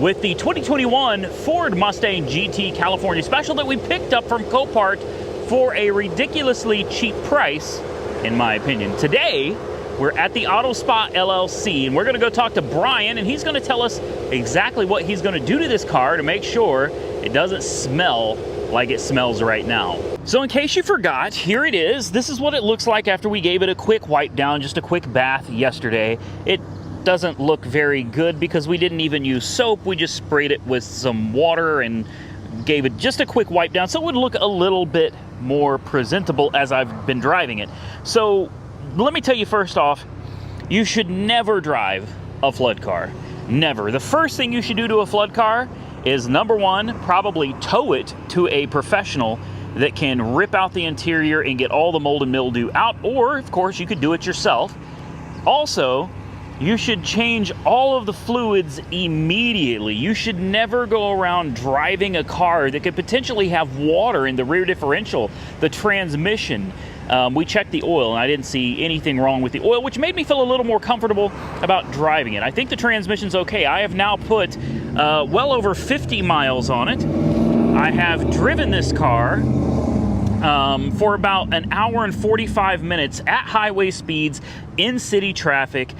with the 2021 Ford Mustang GT California Special that we picked up from Copart for a ridiculously cheap price, in my opinion. Today, we're at the Auto Spot LLC, and we're going to go talk to Brian, and he's going to tell us exactly what he's going to do to this car to make sure it doesn't smell like it smells right now. So in case you forgot, here it is. This is what it looks like after we gave it a quick wipe down, just a quick bath yesterday. It doesn't look very good because we didn't even use soap. We just sprayed it with some water and gave it just a quick wipe down so it would look a little bit more presentable as I've been driving it. So let me tell you first off, you should never drive a flood car. Never. The first thing you should do to a flood car is, number one, probably tow it to a professional that can rip out the interior and get all the mold and mildew out, or of course you could do it yourself. Also, you should change all of the fluids immediately. You should never go around driving a car that could potentially have water in the rear differential, the transmission. We checked the oil and I didn't see anything wrong with the oil, which made me feel a little more comfortable about driving it. I think the transmission's okay. I have now put well over 50 miles on it. I have driven this car for about an hour and 45 minutes at highway speeds in city traffic,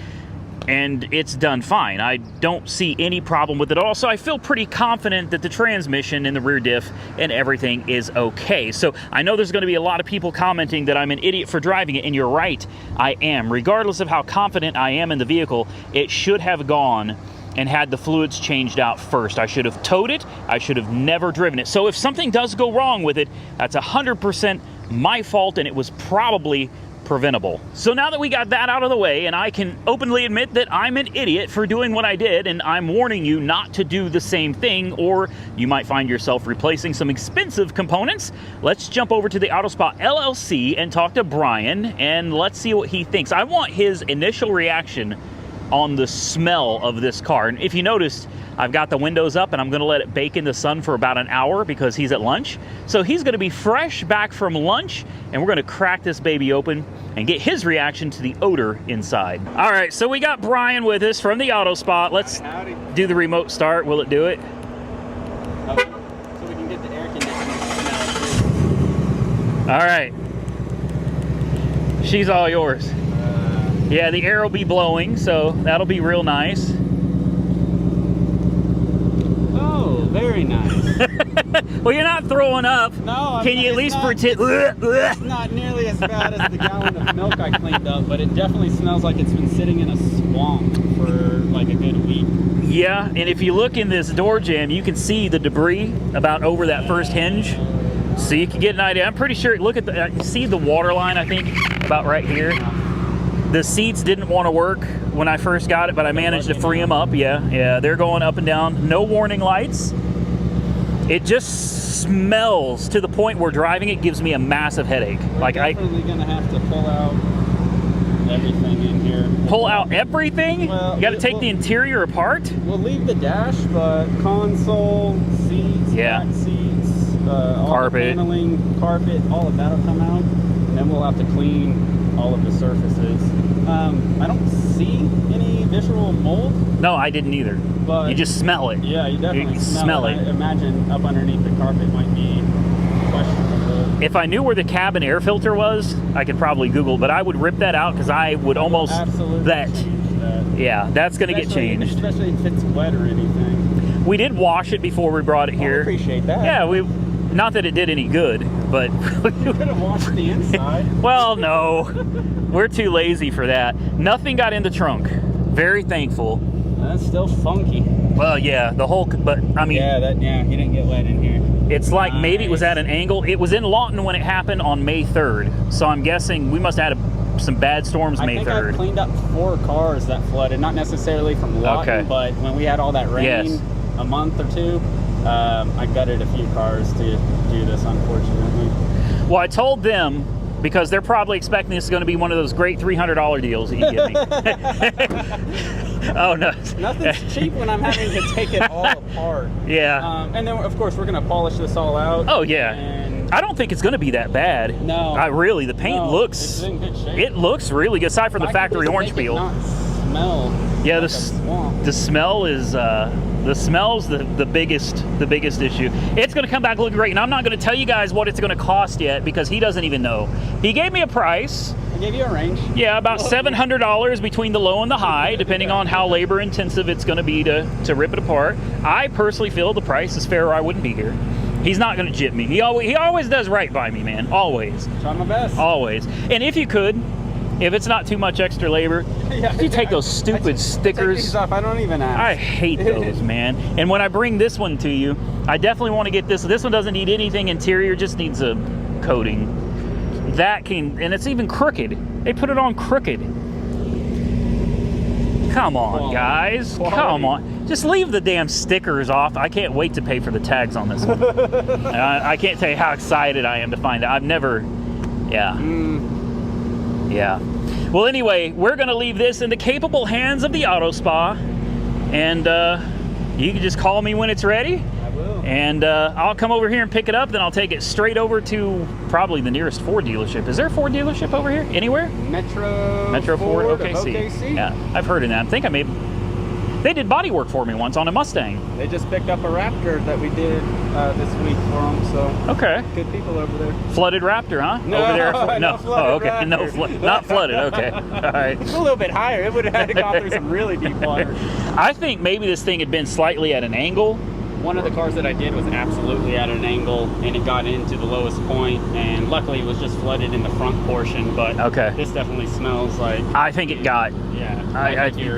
and it's done fine. I don't see any problem with it at all, so I feel pretty confident that the transmission and the rear diff and everything is okay. So I know there's going to be a lot of people commenting that I'm an idiot for driving it, and you're right, I am. Regardless of how confident I am in the vehicle, it should have gone and had the fluids changed out first. I should have towed it. I should have never driven it. So if something does go wrong with it, that's 100% my fault, and it was probably preventable. So now that we got that out of the way, and I can openly admit that I'm an idiot for doing what I did, and I'm warning you not to do the same thing, or you might find yourself replacing some expensive components, let's jump over to the Auto Spot LLC and talk to Brian, and let's see what he thinks. I want his initial reaction on the smell of this car. And if you noticed, I've got the windows up and I'm gonna let it bake in the sun for about an hour because he's at lunch. So he's gonna be fresh back from lunch, and we're gonna crack this baby open and get his reaction to the odor inside. All right, so we got Brian with us from the Auto Spot. Let's do the remote start. Will it do it? Okay. So we can get the air conditioning smell too. All right. She's all yours. Yeah, the air will be blowing, so that'll be real nice. Oh, very nice. Well, you're not throwing up. No, can you at least pretend? It's not nearly as bad as the gallon of milk I cleaned up, but it definitely smells like it's been sitting in a swamp for like a good week. Yeah, and if you look in this door jamb, you can see the debris about over that first hinge. So you can get an idea. I'm pretty sure, look at the, you see the water line, I think, about right here. The seats didn't want to work when I first got it, but I managed to free them up. Yeah, they're going up and down. No warning lights. It just smells to the point where driving it gives me a massive headache. We're definitely gonna have to pull out everything in here. Pull out everything? Well, you got to take the interior apart? We'll leave the dash, but console, seats, back seats, all carpet, the paneling, carpet, all of that'll come out, and then we'll have to clean all of the surfaces. I don't see any visual mold. No, I didn't either. But you just smell it. Yeah, you definitely smell it. I imagine up underneath the carpet might be questionable. If I knew where the cabin air filter was, I could probably Google, but I would rip that out because I would almost absolutely change that. Yeah, that's going to get changed. Especially if it's wet or anything. We did wash it before we brought it here. I appreciate that. Yeah, not that it did any good, but you could have washed the inside. Well, no, we're too lazy for that. Nothing got in the trunk. Very thankful. That's still funky. Well, yeah, the whole, but I mean, yeah, he didn't get wet in here. It's like maybe it was at an angle. It was in Lawton when it happened on May 3rd, so I'm guessing we must have had some bad storms May 3rd. I think I cleaned up 4 cars that flooded, not necessarily from Lawton, but when we had all that rain a month or 2. I gutted a few cars to do this, unfortunately. Well, I told them, because they're probably expecting this is going to be one of those great $300 deals that you give me. Oh, no. Nothing's cheap when I'm having to take it all apart. Yeah. And then, of course, we're going to polish this all out. Oh, yeah. I don't think it's going to be that bad. No. The paint looks... It's in good shape. It looks really good, aside from the factory orange peel. Not smell yeah, like the smell is The smell's the biggest issue. It's going to come back looking great, and I'm not going to tell you guys what it's going to cost yet because he doesn't even know. He gave me a price. I gave you a range. Yeah, about $700 between the low and the high, depending on how labor intensive it's going to be to rip it apart. I personally feel the price is fair, or I wouldn't be here. He's not going to jip me. He always does right by me, man. Always. Try my best. Always. And if you could, if it's not too much extra labor, you take those stupid stickers. Take these off. I don't even ask. I hate those, man. And when I bring this one to you, I definitely want to get this. This one doesn't need anything interior, just needs a coating. That can, and it's even crooked. They put it on crooked. Come on, guys. Come on. Just leave the damn stickers off. I can't wait to pay for the tags on this one. I can't tell you how excited I am to find out. I've never, yeah. Yeah. Well, anyway, we're going to leave this in the capable hands of the Auto Spa. And you can just call me when it's ready. I will. And I'll come over here and pick it up. Then I'll take it straight over to probably the nearest Ford dealership. Is there a Ford dealership over here? Anywhere? Metro Ford OKC. OKC. Yeah, I've heard of that. I think they did body work for me once on a Mustang. They just picked up a Raptor that we did this week for them, so okay. Good people over there. Flooded Raptor, huh? No, over there. no flooded oh, okay. Raptor. No, not flooded. Okay, all right. It's a little bit higher. It would have gone through some really deep water. I think maybe this thing had been slightly at an angle. One of the cars that I did was absolutely at an angle, and it got into the lowest point, and luckily it was just flooded in the front portion, but okay. This definitely smells like... I think it got... Yeah.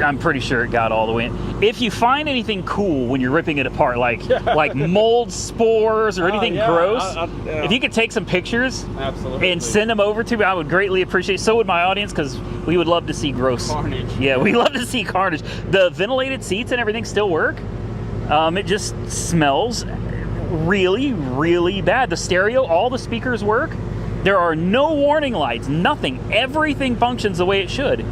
I'm pretty sure it got all the way in. If you find anything cool when you're ripping it apart, like mold spores or anything gross, if you could take some pictures absolutely and send them over to me, I would greatly appreciate it. So would my audience, because we would love to see gross carnage. Yeah, we love to see carnage. The ventilated seats and everything still work. It just smells really, really bad. The stereo, all the speakers work. There are no warning lights, nothing. Everything functions the way it should.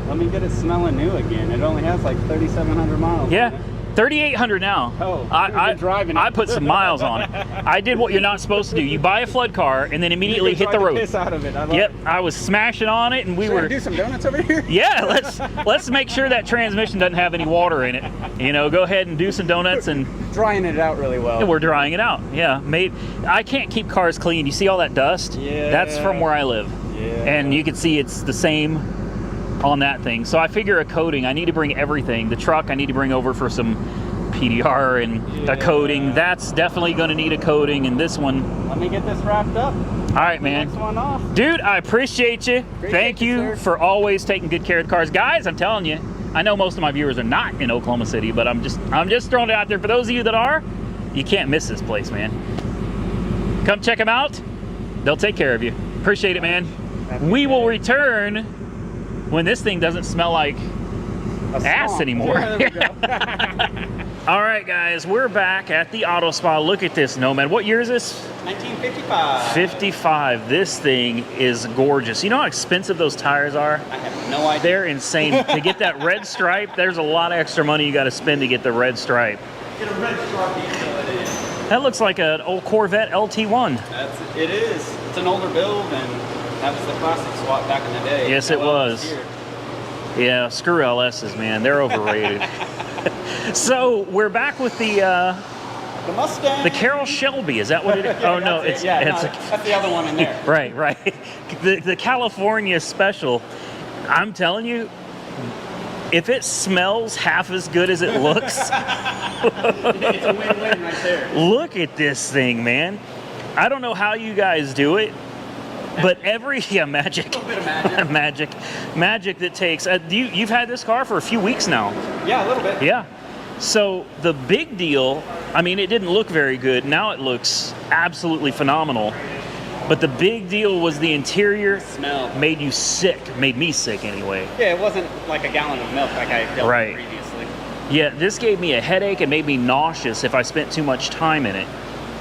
Let me get it smelling new again. It only has like 3,700 miles. Yeah, 3,800 now. Oh, I driving it. I put some miles on it. I did what you're not supposed to do. You buy a flood car and then immediately hit the road. Piss out of it. Yep, I was smashing on it, and we were. Do some donuts over here. Yeah, let's make sure that transmission doesn't have any water in it. You know, go ahead and do some donuts and. Drying it out really well. We're drying it out. Yeah, I can't keep cars clean. You see all that dust? Yeah. That's from where I live. Yeah. And you can see it's the same on that thing. So I figure a coating. I need to bring everything. The truck I need to bring over for some PDR and a coating. That's definitely going to need a coating. And this one. Let me get this wrapped up. All right, man. Next one off. Dude, I appreciate you. Thank you for always taking good care of the cars. Guys, I'm telling you, I know most of my viewers are not in Oklahoma City, but I'm just throwing it out there. For those of you that are, you can't miss this place, man. Come check them out. They'll take care of you. Appreciate it, man. We will return when this thing doesn't smell like ass anymore. All right, guys, we're back at the Auto Spa. Look at this Nomad. What year is this? 1955. 55. This thing is gorgeous. You know how expensive those tires are? I have no idea. They're insane. To get that red stripe, there's a lot of extra money you got to spend to get the red stripe. Get a red stripe. That looks like an old Corvette LT1. It is. It's an older build, and that was the classic swap back in the day. Yes, it was. Yeah, screw LSs, man. They're overrated. So we're back with the Mustang. The Carroll Shelby. Is that what it is? Yeah, oh no, that's the other one in there. Right. The California Special. I'm telling you, if it smells half as good as it looks, it's a win-win right there. Look at this thing, man. I don't know how you guys do it. But magic. A little bit of magic that takes. You've had this car for a few weeks now. Yeah, a little bit. Yeah. So the big deal, I mean, it didn't look very good. Now it looks absolutely phenomenal. But the big deal was the interior smell. Made you sick. Made me sick anyway. Yeah, it wasn't like a gallon of milk like I dealt with previously. Yeah, this gave me a headache and made me nauseous if I spent too much time in it.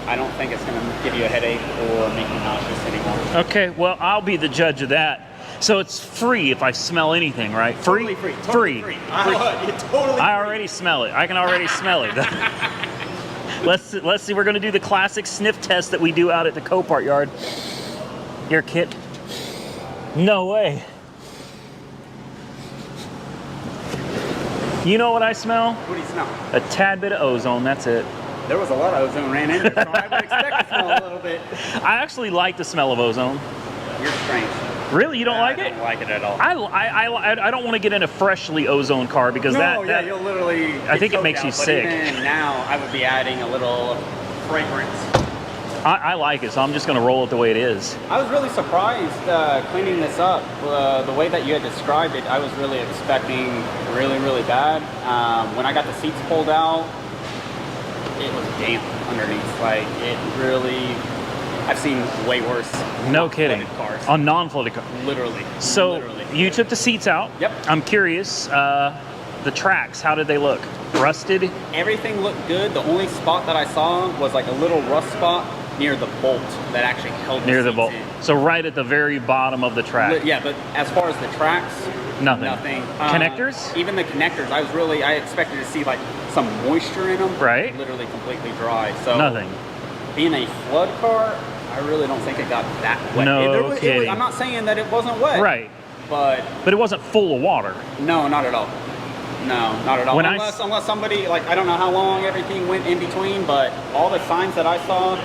I don't think it's going to give you a headache or make you nauseous anymore. Okay, well, I'll be the judge of that. So it's free if I smell anything, right? Totally free. Totally free. I already smell it. I can already smell it. Let's see. We're going to do the classic sniff test that we do out at the Copart yard. Here, Kit. No way. You know what I smell? What do you smell? A tad bit of ozone, that's it. There was a lot of ozone ran in there, so I would expect to smell a little bit. I actually like the smell of ozone. You're strange. Really? You don't like it? I don't like it at all. I don't want to get in a freshly ozoned car because that you'll literally I think it makes you sick. Even now, I would be adding a little fragrance. I like it, so I'm just going to roll it the way it is. I was really surprised cleaning this up. The way that you had described it, I was really expecting really, really bad. When I got the seats pulled out, it was damp underneath. Like, it really... I've seen way worse. No kidding. Cars. On non-flooded cars. Literally. So literally. You took the seats out. Yep. I'm curious, the tracks, how did they look? Rusted? Everything looked good. The only spot that I saw was like a little rust spot near the bolt that actually held near the seats bolt. in. So right at the very bottom of the track. Yeah, but as far as the tracks, nothing. Connectors? Even the connectors, I expected to see like some moisture in them. Right. Literally completely dry. So nothing. Being a flood car, I really don't think it got that wet. No kidding. I'm not saying that it wasn't wet. Right. But it wasn't full of water. No, not at all. No, not at all. When unless somebody, like, I don't know how long everything went in between, but all the signs that I saw,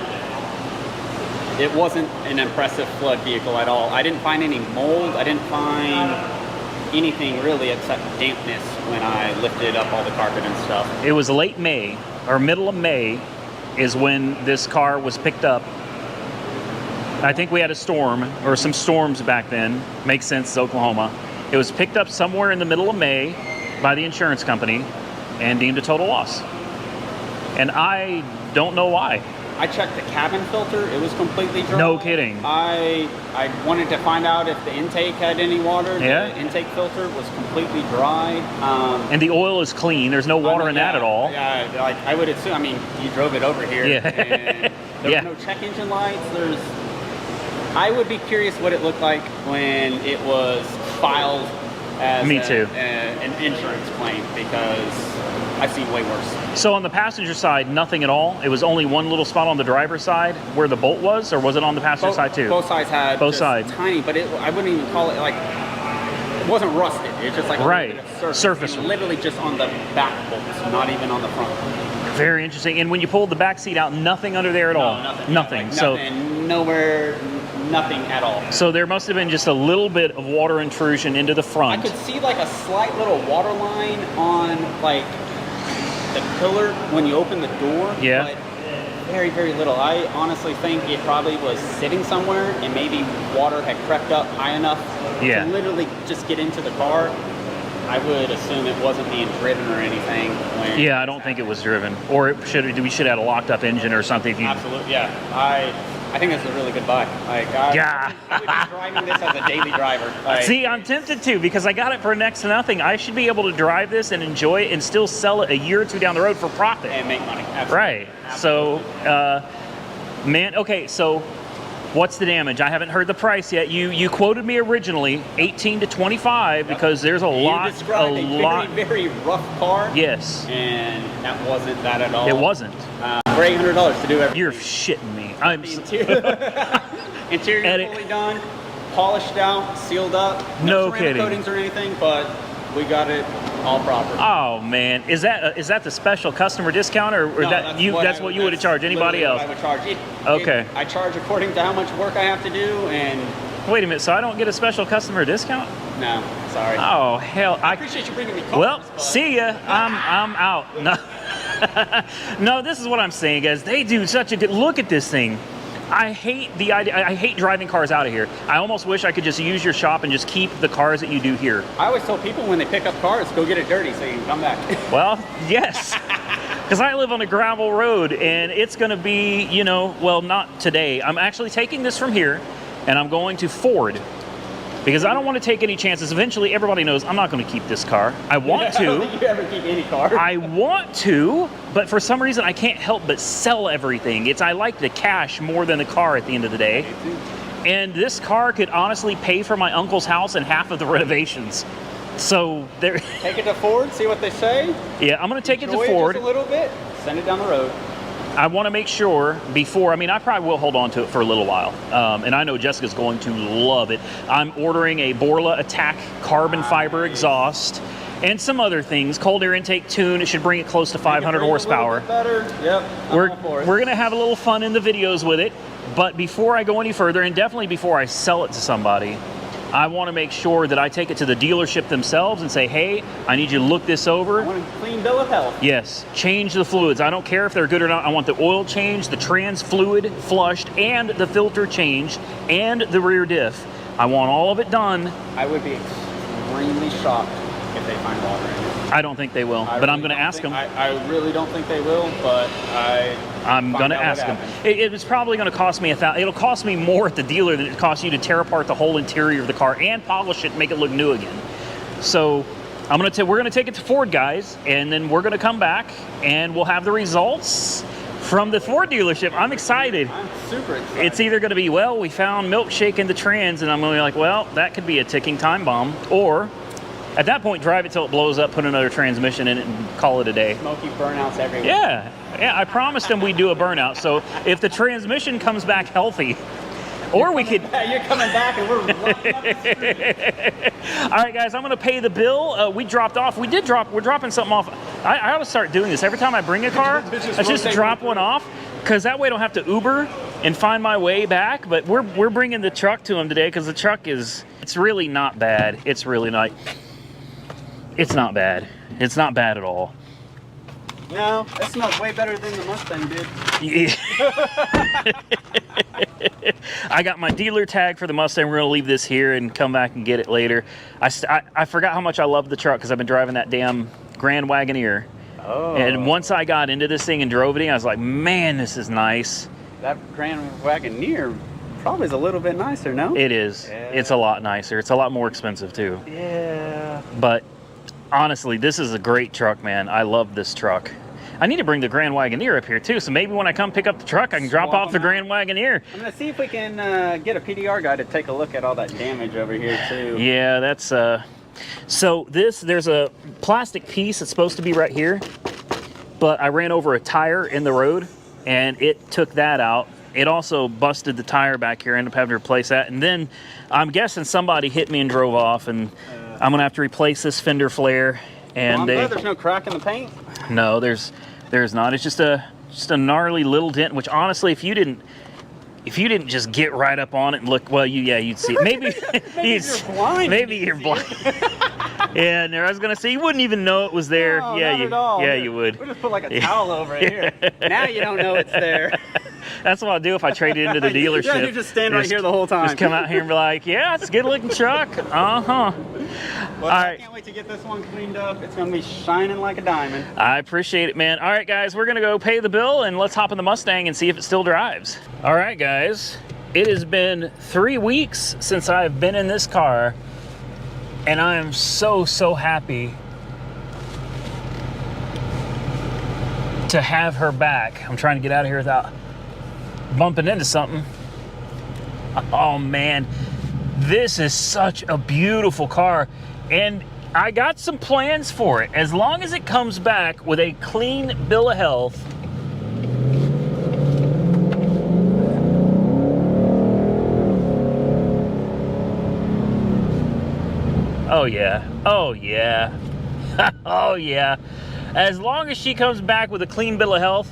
it wasn't an impressive flood vehicle at all. I didn't find any mold. I didn't find anything really except dampness when I lifted up all the carpet and stuff. It was late May, or middle of May, is when this car was picked up. I think we had a storm, or some storms back then. Makes sense, it's Oklahoma. It was picked up somewhere in the middle of May by the insurance company and deemed a total loss. And I don't know why. I checked the cabin filter, it was completely dry. No kidding. I wanted to find out if the intake had any water. Yeah. The intake filter was completely dry. And the oil is clean, there's no water in that at all. Yeah, like I would assume, I mean, you drove it over here. Yeah. And there were no check engine lights. I would be curious what it looked like when it was filed as an insurance claim, because I've seen way worse. So on the passenger side, nothing at all? It was only one little spot on the driver's side where the bolt was, or was it on the passenger side too? Both sides had both sides. Tiny, but I wouldn't even call it like, it wasn't rusted. It's just like a little bit of surface. Literally just on the back bolts, not even on the front. Very interesting. And when you pulled the back seat out, nothing under there at all? Nothing. Like so nowhere, nothing at all. So there must have been just a little bit of water intrusion into the front. I could see like a slight little water line on like the pillar when you open the door. Yeah. But very, very little. I honestly think it probably was sitting somewhere and maybe water had crept up high enough to literally just get into the car. I would assume it wasn't being driven or anything. Yeah, I don't think it was driven. Or we should have had a locked up engine or something. Absolutely, yeah. I think it's a really good buy. Like, I would be driving this as a daily driver. Like, see, I'm tempted to, because I got it for next to nothing. I should be able to drive this and enjoy it and still sell it a year or two down the road for profit. And make money, absolutely. Right. Absolutely. So, man, okay, so what's the damage? I haven't heard the price yet. You quoted me originally 18 to 25 because there's a lot. You described a very, very rough car. Yes. And that wasn't that at all. It wasn't. For $800 to do everything. You're shitting me. Interior fully done, polished out, sealed up. No ceramic kidding. coatings or anything, but we got it all proper. Oh man, is that the special customer discount, or No, that's what you would have charged anybody else? I would charge. Okay. I charge according to how much work I have to do, and. Wait a minute, so I don't get a special customer discount? No, sorry. Oh hell! I appreciate you bringing me cars. Well, see ya. I'm out. No. No, this is what I'm saying, guys. They do such a good look at this thing. I hate the idea. I hate driving cars out of here. I almost wish I could just use your shop and just keep the cars that you do here. I always tell people when they pick up cars, go get it dirty so you can come back. Well, yes. Because I live on a gravel road, and it's going to be, well, not today. I'm actually taking this from here, and I'm going to Ford. Because I don't want to take any chances. Eventually, everybody knows I'm not going to keep this car. I want to. I don't think you ever keep any car. I want to, but for some reason, I can't help but sell everything. I like the cash more than the car at the end of the day. And this car could honestly pay for my uncle's house and half of the renovations. So there. Take it to Ford, see what they say. Yeah, I'm going to take it to Enjoy Ford. Just a little bit, send it down the road. I want to make sure before, I mean, I probably will hold on to it for a little while. And I know Jessica's going to love it. I'm ordering a Borla Attack carbon fiber exhaust and some other things. Cold air intake tune. It should bring it close to 500 horsepower. Better. Yep. We're going to have a little fun in the videos with it. But before I go any further, and definitely before I sell it to somebody, I want to make sure that I take it to the dealership themselves and say, hey, I need you to look this over. I want a clean bill of health. Yes, change the fluids. I don't care if they're good or not. I want the oil changed, the trans fluid flushed, and the filter changed, and the rear diff. I want all of it done. I would be extremely shocked if they find water in it. I don't think they will, but I'm going to ask them. I really don't think they will, but I'm going to ask them. It's probably going to cost me it'll cost me more at the dealer than it costs you to tear apart the whole interior of the car and polish it and make it look new again. So we're going to take it to Ford, guys, and then we're going to come back and we'll have the results from the Ford dealership. I'm excited. I'm super excited. It's either going to be, well, we found milkshake in the trans, and I'm going to be like, well, that could be a ticking time bomb, or at that point, drive it till it blows up, put another transmission in it, and call it a day. Smoky burnouts everywhere. Yeah, I promised them we'd do a burnout. So if the transmission comes back healthy, or we could... You're coming back and we're running up the street. All right, guys, I'm going to pay the bill. We dropped off. We're dropping something off. I ought to start doing this. Every time I bring a car, I just drop one off, because that way I don't have to Uber and find my way back. But we're bringing the truck to them today, because the truck it's really not bad. It's really not... It's not bad. It's not bad at all. No, that smells way better than the Mustang did. Yeah. I got my dealer tag for the Mustang. We're going to leave this here and come back and get it later. I forgot how much I love the truck because I've been driving that damn Grand Wagoneer. Oh. And once I got into this thing and drove it in, I was like, man, this is nice. That Grand Wagoneer probably is a little bit nicer, no? It is. Yeah. It's a lot nicer. It's a lot more expensive, too. Yeah. But honestly, this is a great truck, man. I love this truck. I need to bring the Grand Wagoneer up here too, so maybe when I come pick up the truck, I can drop off the Grand Wagoneer. I'm gonna see if we can get a PDR guy to take a look at all that damage over here too. Yeah, that's so there's a plastic piece that's supposed to be right here, but I ran over a tire in the road and it took that out. It also busted the tire back here. I ended up having to replace that, and then I'm guessing somebody hit me and drove off, and I'm gonna have to replace this fender flare. And I'm glad there's no crack in the paint. No, there's not. It's just a gnarly little dent. Which honestly, if you didn't just get right up on it and look, well, you'd see it. Maybe you're blind. Maybe you're blind. Yeah, and I was gonna say you wouldn't even know it was there. No, yeah, not at all. You would. We just put like a towel over it here. Now you don't know it's there. That's what I'll do if I trade it into the dealership. Yeah, you just stand right here the whole time. Just come out here and be like, yeah, it's a good looking truck. Well, all I right. can't wait to get this one cleaned up. It's going to be shining like a diamond. I appreciate it, man. All right, guys, we're going to go pay the bill and let's hop in the Mustang and see if it still drives. All right, guys, it has been 3 weeks since I've been in this car, and I am so happy to have her back. I'm trying to get out of here without bumping into something. Oh man, this is such a beautiful car, and I got some plans for it. As long as it comes back with a clean bill of health, oh yeah, oh yeah, oh yeah. As long as she comes back with a clean bill of health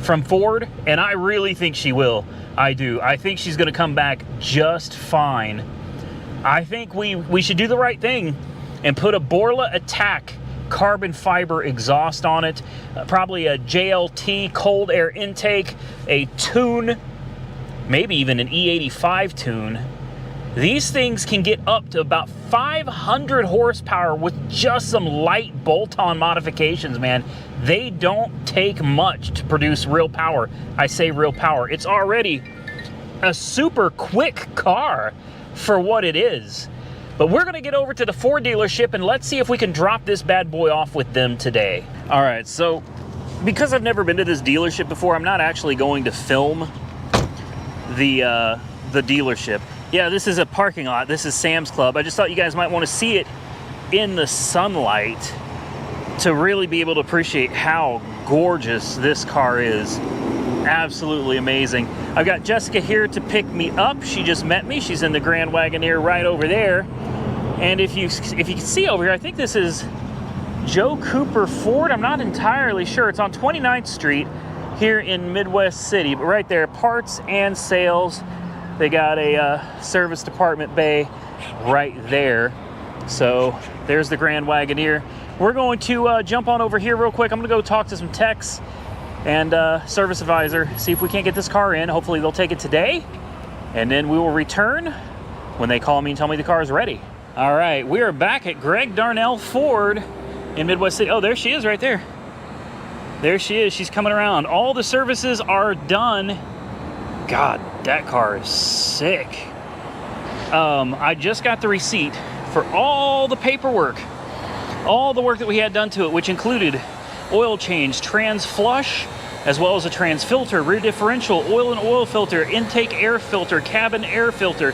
from Ford, and I really think she will. I do. I think she's going to come back just fine. I think we should do the right thing and put a Borla Attack carbon fiber exhaust on it, probably a JLT cold air intake, a tune, maybe even an E85 tune. These things can get up to about 500 horsepower with just some light bolt-on modifications, man. They don't take much to produce real power. I say real power. It's already a super quick car for what it is. But we're gonna get over to the Ford dealership and let's see if we can drop this bad boy off with them today. All right, so because I've never been to this dealership before, I'm not actually going to film the dealership. Yeah, this is a parking lot. This is Sam's Club. I just thought you guys might want to see it in the sunlight to really be able to appreciate how gorgeous this car is. absolutely amazing. I've got Jessica here to pick me up. She just met me. She's in the Grand Wagoneer right over there. And if you can see over here, I think this is Joe Cooper Ford. I'm not entirely sure. It's on 29th Street here in Midwest City, but right there, parts and sales. They got a service department bay right there. So there's the Grand Wagoneer. We're going to jump on over here real quick. I'm gonna go talk to some techs and service advisor, see if we can't get this car in. Hopefully they'll take it today, and then we will return when they call me and tell me the car is ready. All right, we are back at Greg Darnell Ford in Midwest City. Oh, there she is right there. There she is, she's coming around. All the services are done. God, that car is sick. I just got the receipt for all the paperwork, all the work that we had done to it, which included oil change, trans flush, as well as a trans filter, rear differential, oil and oil filter, intake air filter, cabin air filter,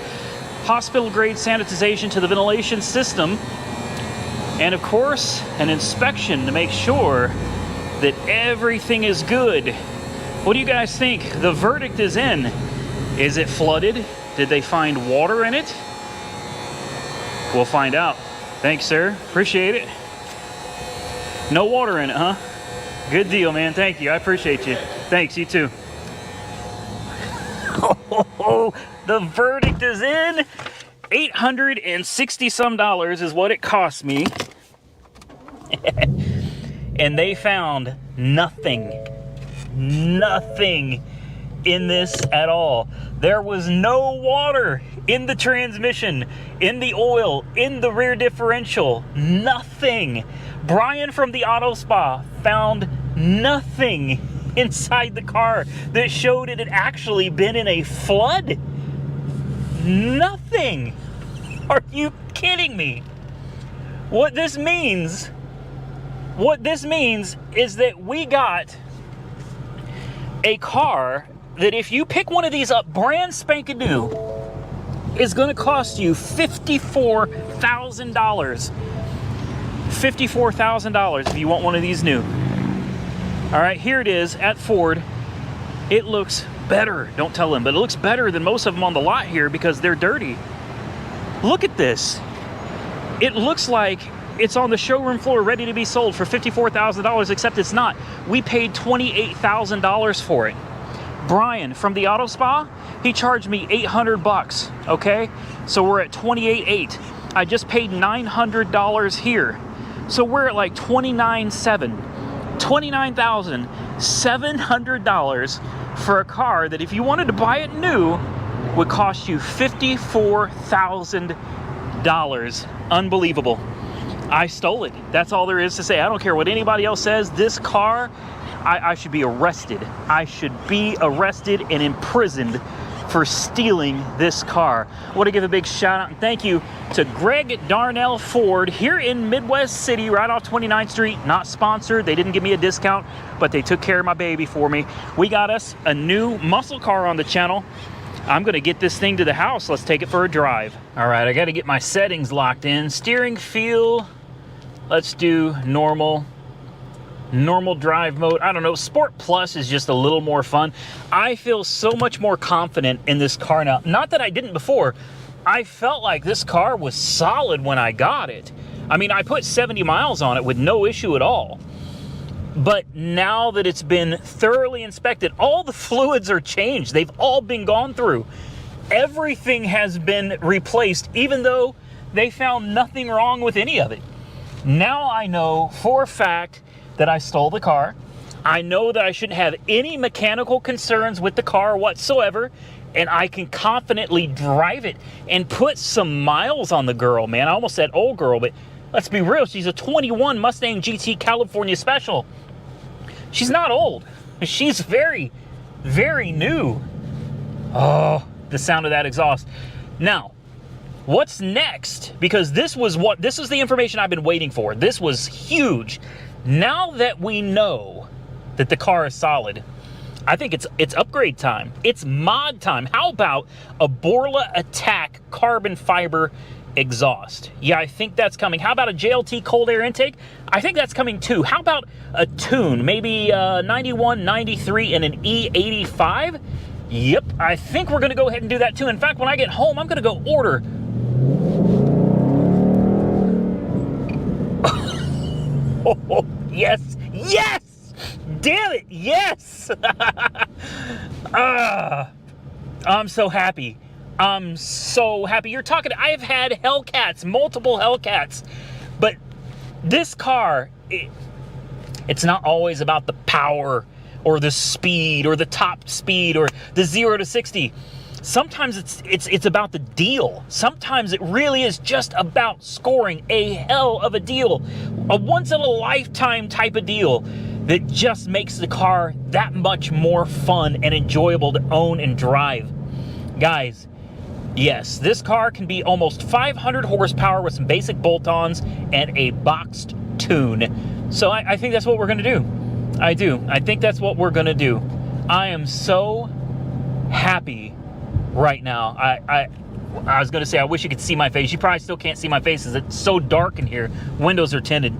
hospital grade sanitization to the ventilation system, and of course, an inspection to make sure that everything is good. What do you guys think? The verdict is in. Is it flooded? Did they find water in it? We'll find out. Thanks, sir. Appreciate it. No water in it, huh? Good deal, man. Thank you. I appreciate you. Thanks, you too. Oh, the verdict is in. $860 some is what it cost me. And they found nothing in this at all. There was no water in the transmission, in the oil, in the rear differential, nothing. Brian from the Auto Spa found nothing inside the car that showed it had actually been in a flood. Nothing. Are you kidding me? What this means is that we got a car that if you pick one of these up brand spanking new is going to cost you $54,000. $54,000 if you want one of these new. All right, here it is at Ford. It looks better, don't tell them, but it looks better than most of them on the lot here because they're dirty. Look at this. It looks like it's on the showroom floor ready to be sold for $54,000, except it's not. We paid $28,000 for it. Brian from the Auto Spa, he charged me $800, okay? So we're at $28,800. I just paid $900 here. So we're at like $29,700. $29,700 for a car that if you wanted to buy it new would cost you $54,000. Unbelievable. I stole it. That's all there is to say. I don't care what anybody else says. This car, I should be arrested. I should be arrested and imprisoned for stealing this car. I want to give a big shout out and thank you to Greg Darnell Ford here in Midwest City, right off 29th Street. Not sponsored. They didn't give me a discount, but they took care of my baby for me. We got us a new muscle car on the channel. I'm going to get this thing to the house. Let's take it for a drive. All right, I got to get my settings locked in. Steering feel, let's do normal drive mode. I don't know, Sport Plus is just a little more fun. I feel so much more confident in this car now. Not that I didn't before. I felt like this car was solid when I got it. I mean, I put 70 miles on it with no issue at all. But now that it's been thoroughly inspected, all the fluids are changed. They've all been gone through. Everything has been replaced, even though they found nothing wrong with any of it. Now I know for a fact that I stole the car. I know that I shouldn't have any mechanical concerns with the car whatsoever, and I can confidently drive it and put some miles on the girl, man. I almost said old girl, but let's be real. She's a 21 Mustang GT California Special. She's not old. She's very, very new. Oh, the sound of that exhaust. Now, what's next? Because this is the information I've been waiting for. This was huge. Now that we know that the car is solid, I think it's upgrade time. It's mod time. How about a Borla Attack carbon fiber exhaust. Yeah, I think that's coming. How about a JLT cold air intake? I think that's coming too. How about a tune? Maybe 91, 93, and an E85? Yep, I think we're going to go ahead and do that too. In fact, when I get home, I'm going to go order. Oh, yes, yes! Damn it, yes! I'm so happy. I'm so happy. You're talking, I have had Hellcats, multiple Hellcats, but this car, it's not always about the power or the speed or the top speed or the 0 to 60. Sometimes it's about the deal. Sometimes it really is just about scoring a hell of a deal, a once-in-a-lifetime type of deal that just makes the car that much more fun and enjoyable to own and drive. Guys, yes, this car can be almost 500 horsepower with some basic bolt-ons and a boxed tune. So I think that's what we're going to do. I do. I think that's what we're going to do. I am so happy right now. I was going to say I wish you could see my face. You probably still can't see my face as it's so dark in here. Windows are tinted.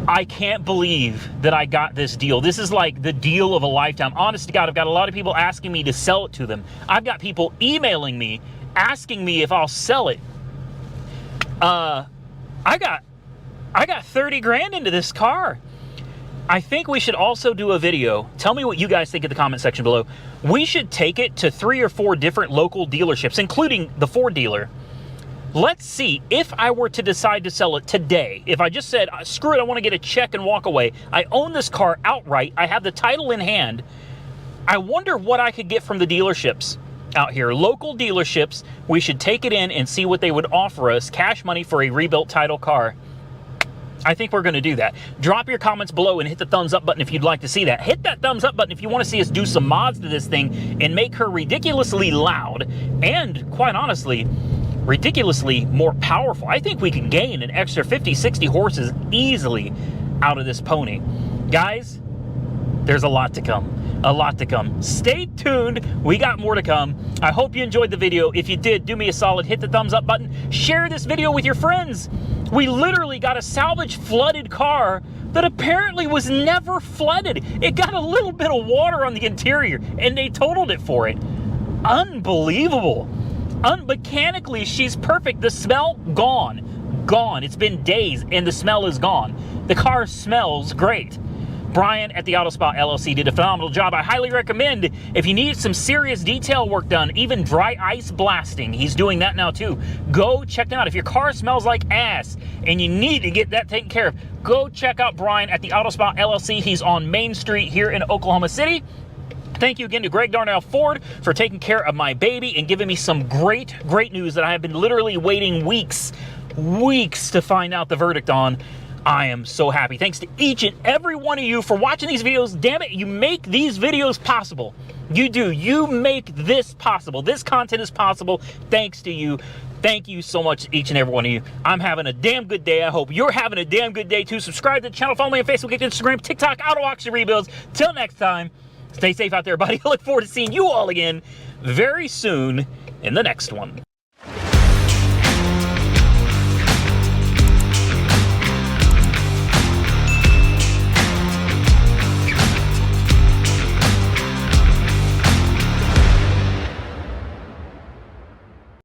I can't believe that I got this deal. This is like the deal of a lifetime. Honest to God, I've got a lot of people asking me to sell it to them. I've got people emailing me, asking me if I'll sell it. I got 30 grand into this car. I think we should also do a video. Tell me what you guys think in the comment section below. We should take it to 3 or 4 different local dealerships, including the Ford dealer. Let's see, if I were to decide to sell it today, if I just said, screw it, I want to get a check and walk away. I own this car outright. I have the title in hand. I wonder what I could get from the dealerships out here. Local dealerships, we should take it in and see what they would offer us, cash money for a rebuilt title car. I think we're going to do that. Drop your comments below and hit the thumbs up button if you'd like to see that. Hit that thumbs up button if you want to see us do some mods to this thing and make her ridiculously loud and, quite honestly, ridiculously more powerful. I think we can gain an extra 50, 60 horses easily out of this pony. Guys, there's a lot to come. A lot to come. Stay tuned. We got more to come. I hope you enjoyed the video. If you did, do me a solid. Hit the thumbs up button. Share this video with your friends. We literally got a salvage flooded car that apparently was never flooded. It got a little bit of water on the interior, and they totaled it for it. Unbelievable. Mechanically, she's perfect. The smell, gone. Gone. It's been days, and the smell is gone. The car smells great. Brian at the Auto Spa LLC did a phenomenal job. I highly recommend, if you need some serious detail work done, even dry ice blasting, he's doing that now too. Go check them out. If your car smells like ass and you need to get that taken care of, go check out Brian at the Auto Spa LLC. He's on Main Street here in Oklahoma City. Thank you again to Greg Darnell Ford for taking care of my baby and giving me some great news that I have been literally waiting weeks to find out the verdict on. I am so happy. Thanks to each and every one of you for watching these videos. Damn it, you make these videos possible. You do. You make this possible. This content is possible thanks to you. Thank you so much, each and every one of you. I'm having a damn good day. I hope you're having a damn good day too. Subscribe to the channel. Follow me on Facebook, Instagram, TikTok, Auto Auction Rebuilds. Till next time, stay safe out there, buddy. I look forward to seeing you all again very soon in the next one.